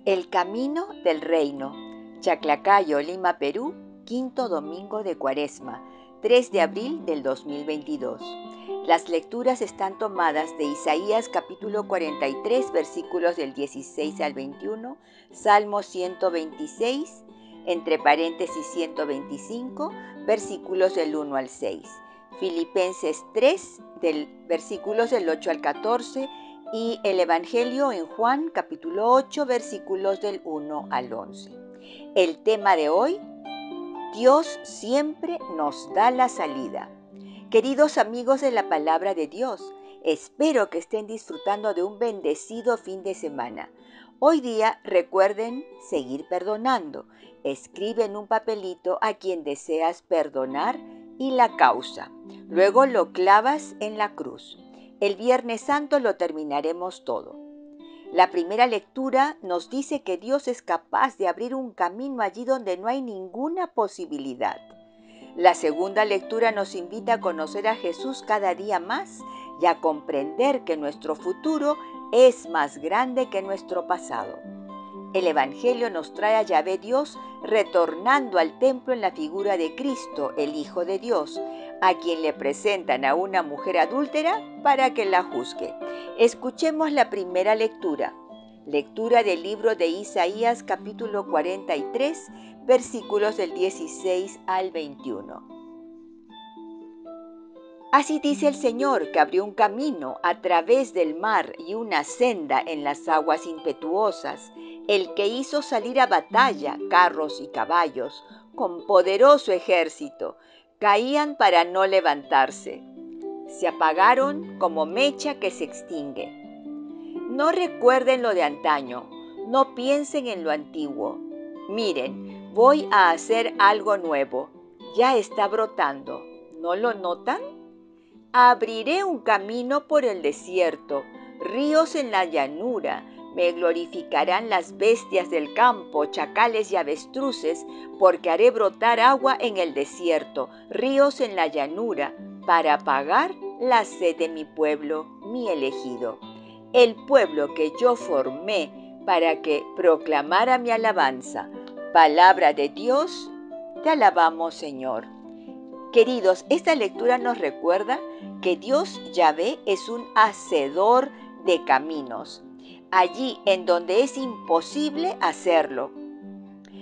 El Camino del Reino, Chaclacayo, Lima, Perú, quinto domingo de Cuaresma, 3 de abril del 2022. Las lecturas están tomadas de Isaías capítulo 43, versículos del 16 al 21, Salmo 126, entre paréntesis 125, versículos del 1 al 6, Filipenses 3, versículos del 8 al 14, y el Evangelio en Juan capítulo 8, versículos del 1 al 11. El tema de hoy: Dios siempre nos da la salida. Queridos amigos de la Palabra de Dios, espero que estén disfrutando de un bendecido fin de semana. Hoy día recuerden seguir perdonando. Escribe en un papelito a quien deseas perdonar y la causa. Luego lo clavas en la cruz. El Viernes Santo lo terminaremos todo. La primera lectura nos dice que Dios es capaz de abrir un camino allí donde no hay ninguna posibilidad. La segunda lectura nos invita a conocer a Jesús cada día más y a comprender que nuestro futuro es más grande que nuestro pasado. El Evangelio nos trae a Yahvé Dios retornando al templo en la figura de Cristo, el Hijo de Dios, a quien le presentan a una mujer adúltera para que la juzgue. Escuchemos la primera lectura. Lectura del libro de Isaías capítulo 43, versículos del 16 al 21. Así dice el Señor, que abrió un camino a través del mar y una senda en las aguas impetuosas, el que hizo salir a batalla carros y caballos, con poderoso ejército, caían para no levantarse. Se apagaron como mecha que se extingue. No recuerden lo de antaño, no piensen en lo antiguo. Miren, voy a hacer algo nuevo, ya está brotando, ¿no lo notan? Abriré un camino por el desierto, ríos en la llanura. Me glorificarán las bestias del campo, chacales y avestruces, porque haré brotar agua en el desierto, ríos en la llanura, para apagar la sed de mi pueblo, mi elegido. El pueblo que yo formé para que proclamara mi alabanza. Palabra de Dios, te alabamos, Señor. Queridos, esta lectura nos recuerda que Dios Yahvé es un hacedor de caminos, allí en donde es imposible hacerlo.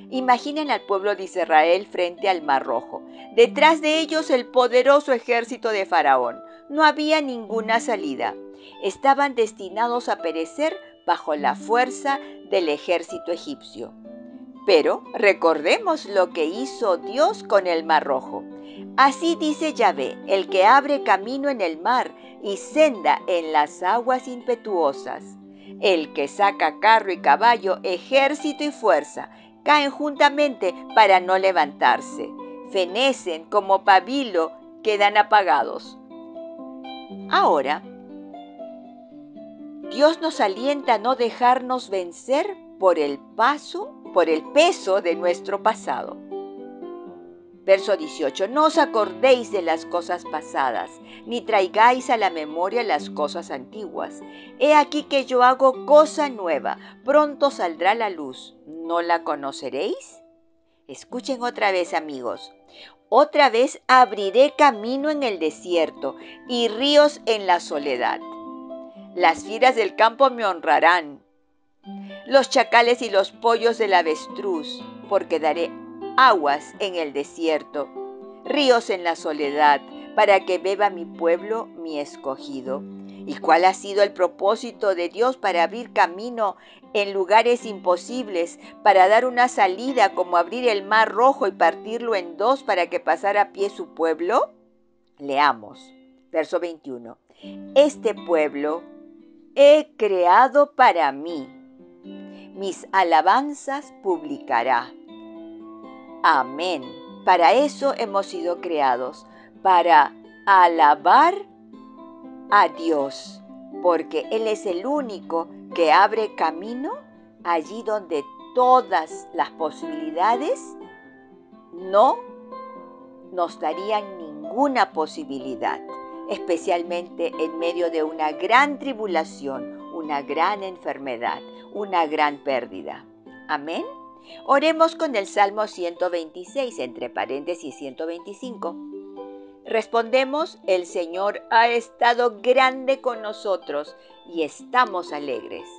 Imaginen al pueblo de Israel frente al Mar Rojo. Detrás de ellos el poderoso ejército de Faraón. No había ninguna salida. Estaban destinados a perecer bajo la fuerza del ejército egipcio. Pero recordemos lo que hizo Dios con el Mar Rojo. Así dice Yahvé, el que abre camino en el mar y senda en las aguas impetuosas. El que saca carro y caballo, ejército y fuerza, caen juntamente para no levantarse. Fenecen como pabilo, quedan apagados. Ahora, Dios nos alienta a no dejarnos vencer por el peso de nuestro pasado. Verso 18. No os acordéis de las cosas pasadas, ni traigáis a la memoria las cosas antiguas. He aquí que yo hago cosa nueva, pronto saldrá la luz. ¿No la conoceréis? Escuchen otra vez, amigos. Otra vez abriré camino en el desierto y ríos en la soledad. Las fieras del campo me honrarán, los chacales y los pollos del avestruz, porque daré aguas en el desierto, ríos en la soledad, para que beba mi pueblo, mi escogido. ¿Y cuál ha sido el propósito de Dios para abrir camino en lugares imposibles, para dar una salida como abrir el Mar Rojo y partirlo en dos para que pasara a pie su pueblo? Leamos, verso 21. Este pueblo he creado para mí, mis alabanzas publicará. Amén. Para eso hemos sido creados, para alabar a Dios, porque Él es el único que abre camino allí donde todas las posibilidades no nos darían ninguna posibilidad, especialmente en medio de una gran tribulación, una gran enfermedad, una gran pérdida. Amén. Oremos con el Salmo 126, entre paréntesis 125. Respondemos, el Señor ha estado grande con nosotros y estamos alegres.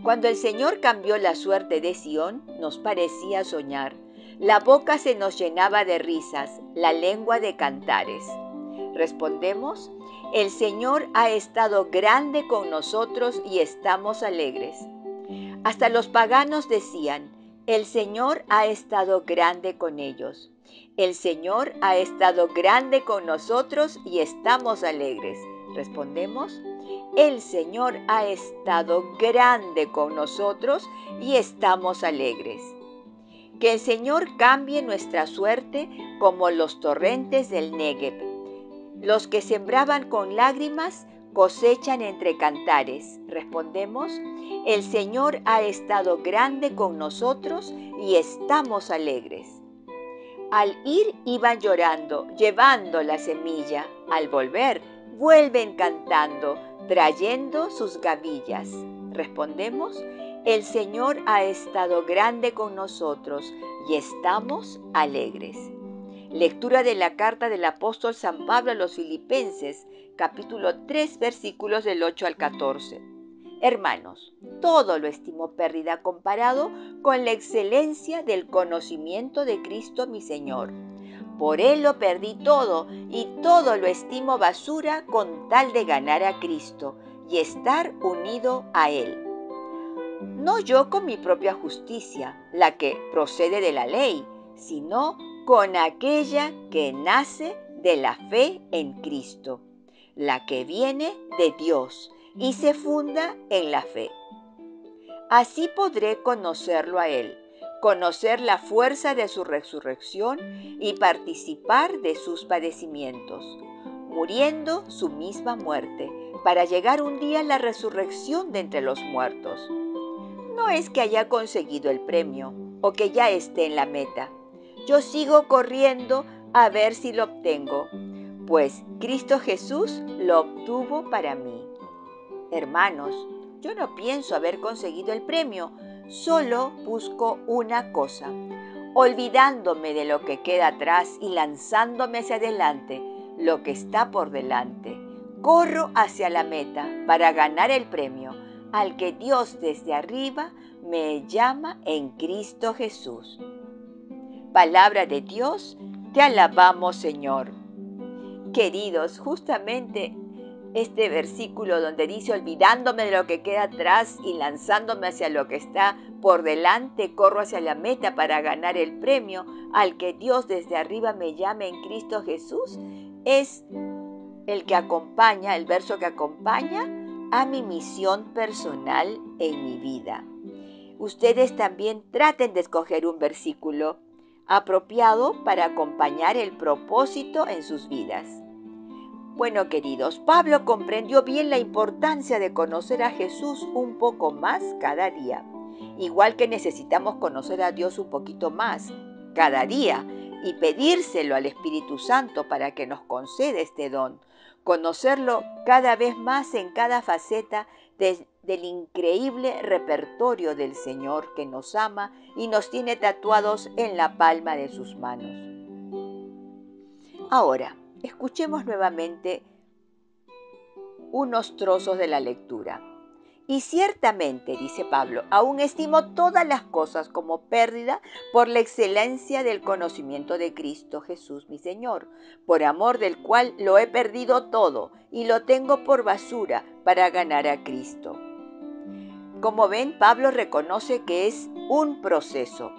Cuando el Señor cambió la suerte de Sión, nos parecía soñar. La boca se nos llenaba de risas, la lengua de cantares. Respondemos, el Señor ha estado grande con nosotros y estamos alegres. Hasta los paganos decían, el Señor ha estado grande con ellos. El Señor ha estado grande con nosotros y estamos alegres. Respondemos, el Señor ha estado grande con nosotros y estamos alegres. Que el Señor cambie nuestra suerte como los torrentes del Néguev. Los que sembraban con lágrimas cosechan entre cantares. Respondemos, el Señor ha estado grande con nosotros y estamos alegres. Al ir iban llorando, llevando la semilla. Al volver, vuelven cantando, trayendo sus gavillas. Respondemos, el Señor ha estado grande con nosotros y estamos alegres. Lectura de la carta del apóstol San Pablo a los Filipenses, capítulo 3, versículos del 8 al 14. Hermanos, todo lo estimo pérdida comparado con la excelencia del conocimiento de Cristo mi Señor. Por Él lo perdí todo y todo lo estimo basura con tal de ganar a Cristo y estar unido a Él. No yo con mi propia justicia, la que procede de la ley, sino con aquella que nace de la fe en Cristo, la que viene de Dios y se funda en la fe. Así podré conocerlo a Él, conocer la fuerza de su resurrección y participar de sus padecimientos, muriendo su misma muerte, para llegar un día a la resurrección de entre los muertos. No es que haya conseguido el premio o que ya esté en la meta. Yo sigo corriendo a ver si lo obtengo, pues Cristo Jesús lo obtuvo para mí. Hermanos, yo no pienso haber conseguido el premio, solo busco una cosa, olvidándome de lo que queda atrás y lanzándome hacia adelante, lo que está por delante. Corro hacia la meta para ganar el premio, al que Dios desde arriba me llama en Cristo Jesús. Palabra de Dios, te alabamos, Señor. Queridos, justamente este versículo donde dice, olvidándome de lo que queda atrás y lanzándome hacia lo que está por delante, corro hacia la meta para ganar el premio, al que Dios desde arriba me llame en Cristo Jesús, es el que acompaña, el verso que acompaña a mi misión personal en mi vida. Ustedes también traten de escoger un versículo apropiado para acompañar el propósito en sus vidas. Bueno, queridos, Pablo comprendió bien la importancia de conocer a Jesús un poco más cada día, igual que necesitamos conocer a Dios un poquito más cada día y pedírselo al Espíritu Santo para que nos conceda este don, conocerlo cada vez más en cada faceta del increíble repertorio del Señor que nos ama y nos tiene tatuados en la palma de sus manos. Ahora, escuchemos nuevamente unos trozos de la lectura. Y ciertamente, dice Pablo, aún estimo todas las cosas como pérdida por la excelencia del conocimiento de Cristo Jesús mi Señor, por amor del cual lo he perdido todo y lo tengo por basura para ganar a Cristo. Como ven, Pablo reconoce que es un proceso,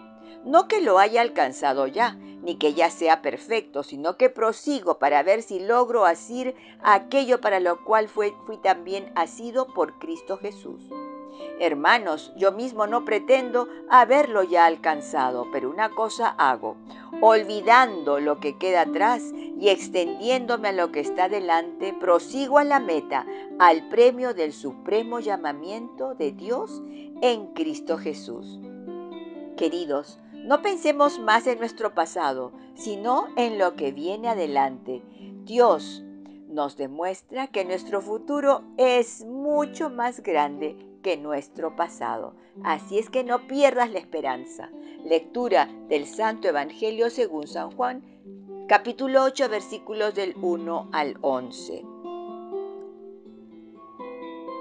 no que lo haya alcanzado ya, ni que ya sea perfecto, sino que prosigo para ver si logro asir aquello para lo cual fui también asido por Cristo Jesús. Hermanos, yo mismo no pretendo haberlo ya alcanzado, pero una cosa hago, olvidando lo que queda atrás y extendiéndome a lo que está delante, prosigo a la meta, al premio del supremo llamamiento de Dios en Cristo Jesús. Queridos, no pensemos más en nuestro pasado, sino en lo que viene adelante. Dios nos demuestra que nuestro futuro es mucho más grande que nuestro pasado. Así es que no pierdas la esperanza. Lectura del Santo Evangelio según San Juan, capítulo 8, versículos del 1 al 11.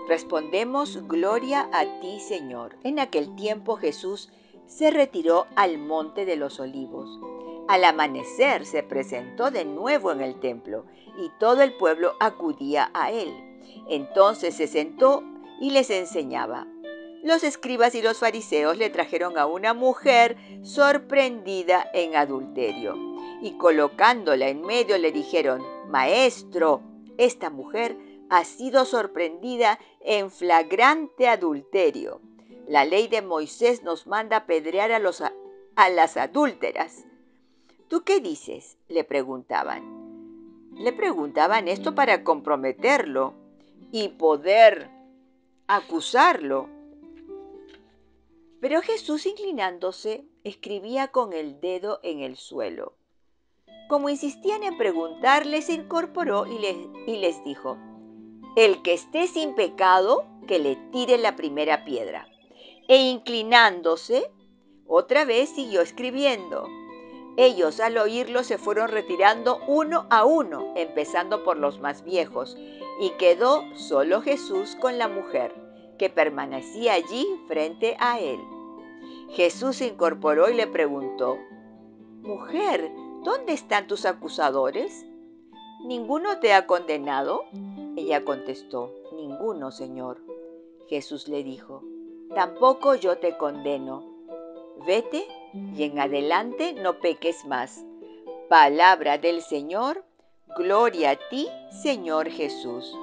Respondemos: Gloria a ti, Señor. En aquel tiempo Jesús se retiró al monte de los olivos. Al amanecer se presentó de nuevo en el templo y todo el pueblo acudía a él. Entonces se sentó y les enseñaba. Los escribas y los fariseos le trajeron a una mujer sorprendida en adulterio y colocándola en medio le dijeron: Maestro, esta mujer ha sido sorprendida en flagrante adulterio. La ley de Moisés nos manda apedrear a las adúlteras. ¿Tú qué dices?, le preguntaban. Le preguntaban esto para comprometerlo y poder acusarlo. Pero Jesús, inclinándose, escribía con el dedo en el suelo. Como insistían en preguntarle, se incorporó y les dijo: El que esté sin pecado, que le tire la primera piedra. E inclinándose, otra vez siguió escribiendo. Ellos, al oírlo, se fueron retirando uno a uno, empezando por los más viejos, y quedó solo Jesús con la mujer, que permanecía allí frente a él. Jesús se incorporó y le preguntó: Mujer, ¿dónde están tus acusadores? ¿Ninguno te ha condenado? Ella contestó: Ninguno, Señor. Jesús le dijo: Tampoco yo te condeno. Vete y en adelante no peques más. Palabra del Señor. Gloria a ti, Señor Jesús.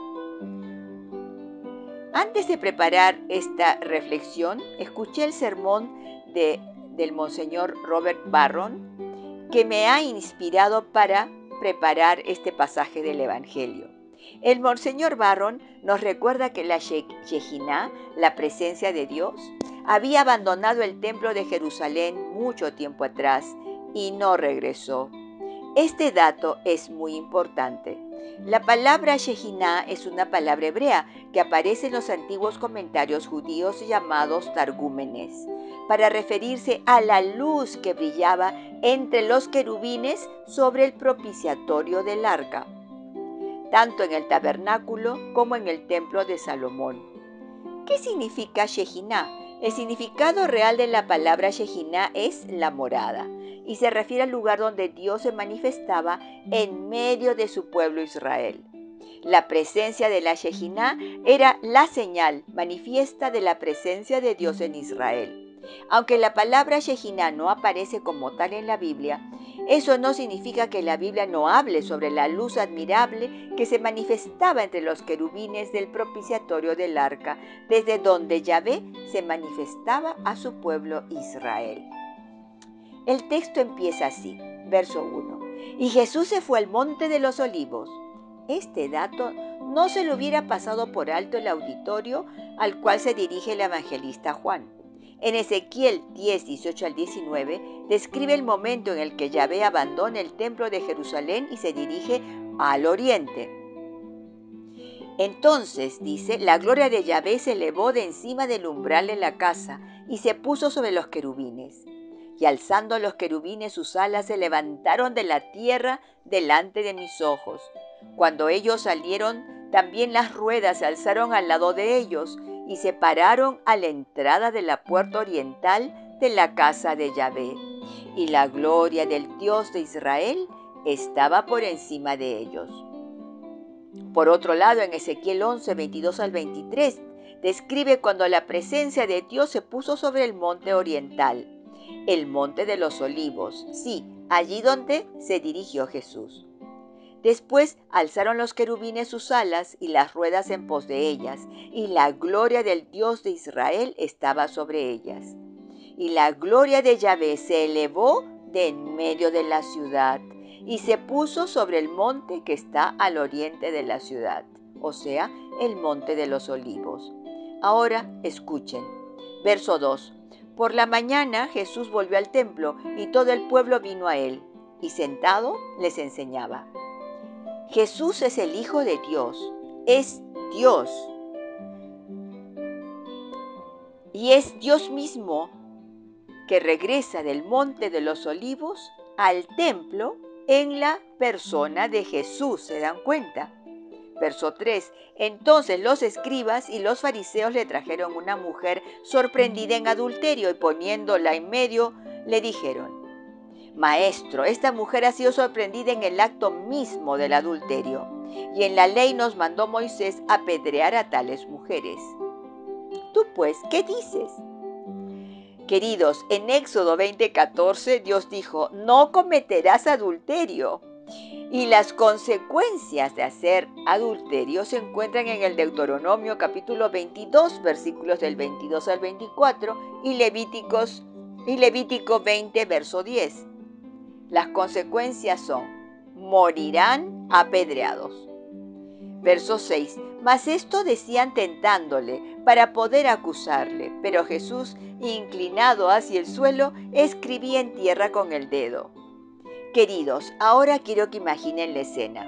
Antes de preparar esta reflexión, escuché el sermón del Monseñor Robert Barron, que me ha inspirado para preparar este pasaje del Evangelio. El Monseñor Barron nos recuerda que la Shekinah, la presencia de Dios, había abandonado el templo de Jerusalén mucho tiempo atrás y no regresó. Este dato es muy importante. La palabra Shekinah es una palabra hebrea que aparece en los antiguos comentarios judíos llamados targúmenes, para referirse a la luz que brillaba entre los querubines sobre el propiciatorio del arca, tanto en el tabernáculo como en el templo de Salomón. ¿Qué significa Shekinah? El significado real de la palabra Shekinah es la morada y se refiere al lugar donde Dios se manifestaba en medio de su pueblo Israel. La presencia de la Shekinah era la señal manifiesta de la presencia de Dios en Israel. Aunque la palabra Shekinah no aparece como tal en la Biblia, eso no significa que la Biblia no hable sobre la luz admirable que se manifestaba entre los querubines del propiciatorio del arca, desde donde Yahvé se manifestaba a su pueblo Israel. El texto empieza así, verso 1. Y Jesús se fue al monte de los olivos. Este dato no se le hubiera pasado por alto el auditorio al cual se dirige el evangelista Juan. En Ezequiel 10, 18 al 19, describe el momento en el que Yahvé abandona el templo de Jerusalén y se dirige al oriente. Entonces, dice, la gloria de Yahvé se elevó de encima del umbral de la casa y se puso sobre los querubines. Y alzando los querubines sus alas se levantaron de la tierra delante de mis ojos. Cuando ellos salieron, también las ruedas se alzaron al lado de ellos y se pararon a la entrada de la puerta oriental de la casa de Yahvé. Y la gloria del Dios de Israel estaba por encima de ellos. Por otro lado, en Ezequiel 11, 22 al 23, describe cuando la presencia de Dios se puso sobre el monte oriental, el monte de los olivos, sí, allí donde se dirigió Jesús. Después alzaron los querubines sus alas y las ruedas en pos de ellas, y la gloria del Dios de Israel estaba sobre ellas. Y la gloria de Yahvé se elevó de en medio de la ciudad, y se puso sobre el monte que está al oriente de la ciudad, o sea, el monte de los olivos. Ahora escuchen. Verso 2. Por la mañana Jesús volvió al templo, y todo el pueblo vino a él, y sentado les enseñaba. Jesús es el Hijo de Dios, es Dios. Y es Dios mismo que regresa del Monte de los Olivos al templo en la persona de Jesús, ¿se dan cuenta? Verso 3. Entonces los escribas y los fariseos le trajeron una mujer sorprendida en adulterio y poniéndola en medio le dijeron: Maestro, esta mujer ha sido sorprendida en el acto mismo del adulterio, y en la ley nos mandó Moisés apedrear a tales mujeres. Tú pues, ¿qué dices? Queridos, en Éxodo 20:14 Dios dijo: no cometerás adulterio. Y las consecuencias de hacer adulterio se encuentran en el Deuteronomio capítulo 22, versículos del 22 al 24 y Levítico 20, verso 10. Las consecuencias son: morirán apedreados. Verso 6. Mas esto decían tentándole para poder acusarle, pero Jesús, inclinado hacia el suelo, escribía en tierra con el dedo. Queridos, ahora quiero que imaginen la escena.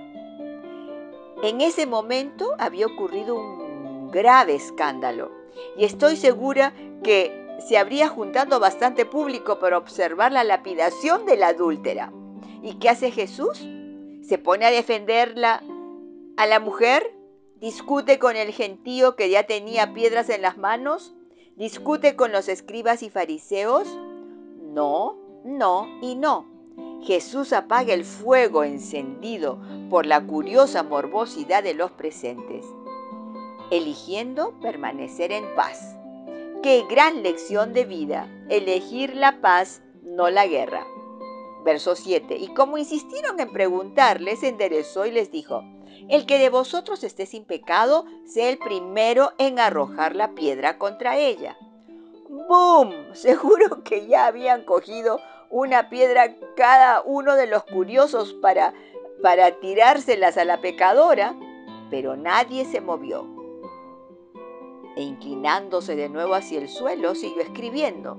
En ese momento había ocurrido un grave escándalo y estoy segura que se habría juntado bastante público para observar la lapidación de la adúltera. ¿Y qué hace Jesús? ¿Se pone a defenderla a la mujer? ¿Discute con el gentío que ya tenía piedras en las manos? ¿Discute con los escribas y fariseos? No, no y no. Jesús apaga el fuego encendido por la curiosa morbosidad de los presentes, eligiendo permanecer en paz. ¡Qué gran lección de vida! Elegir la paz, no la guerra. Verso 7. Y como insistieron en preguntarle, se enderezó y les dijo: el que de vosotros esté sin pecado, sea el primero en arrojar la piedra contra ella. ¡Bum! Seguro que ya habían cogido una piedra cada uno de los curiosos para tirárselas a la pecadora, pero nadie se movió. E inclinándose de nuevo hacia el suelo, siguió escribiendo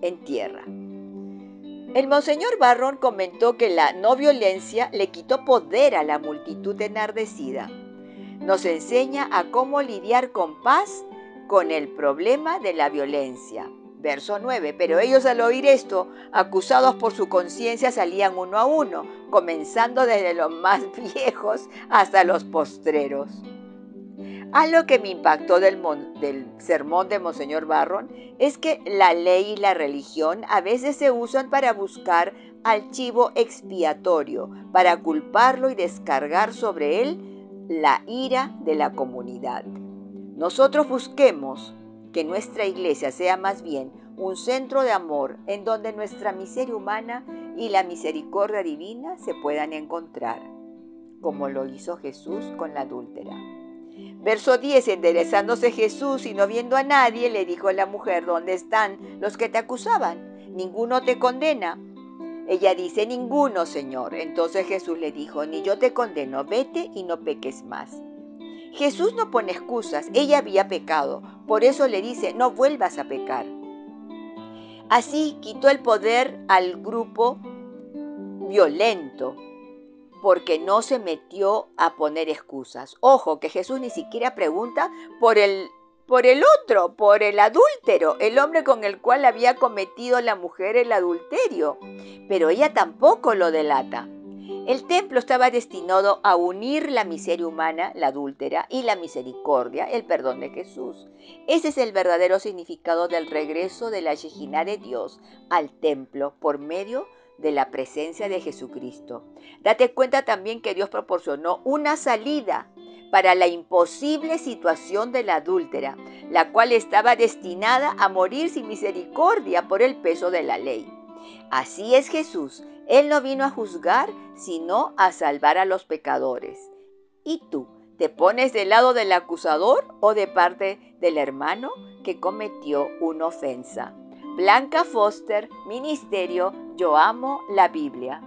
en tierra. El monseñor Barron comentó que la no violencia le quitó poder a la multitud enardecida. Nos enseña a cómo lidiar con paz con el problema de la violencia. Verso 9. Pero ellos, al oír esto, acusados por su conciencia, salían uno a uno, comenzando desde los más viejos hasta los postreros. Algo que me impactó del sermón de Monseñor Barron es que la ley y la religión a veces se usan para buscar al chivo expiatorio, para culparlo y descargar sobre él la ira de la comunidad. Nosotros busquemos que nuestra iglesia sea más bien un centro de amor en donde nuestra miseria humana y la misericordia divina se puedan encontrar, como lo hizo Jesús con la adúltera. Verso 10. Enderezándose Jesús y no viendo a nadie, le dijo a la mujer: ¿dónde están los que te acusaban? ¿Ninguno te condena? Ella dice: ninguno, Señor. Entonces Jesús le dijo: ni yo te condeno, vete y no peques más. Jesús no pone excusas, ella había pecado, por eso le dice: no vuelvas a pecar. Así quitó el poder al grupo violento, porque no se metió a poner excusas. Ojo, que Jesús ni siquiera pregunta por el otro, por el adúltero, el hombre con el cual había cometido la mujer el adulterio. Pero ella tampoco lo delata. El templo estaba destinado a unir la miseria humana, la adúltera, y la misericordia, el perdón de Jesús. Ese es el verdadero significado del regreso de la Shejinah de Dios al templo por medio de la presencia de Jesucristo. Date cuenta también que Dios proporcionó una salida para la imposible situación de la adúltera, la cual estaba destinada a morir sin misericordia por el peso de la ley. Así es Jesús. Él no vino a juzgar, sino a salvar a los pecadores. ¿Y tú, te pones del lado del acusador o de parte del hermano que cometió una ofensa? Blanca Foster, Ministerio Yo Amo la Biblia.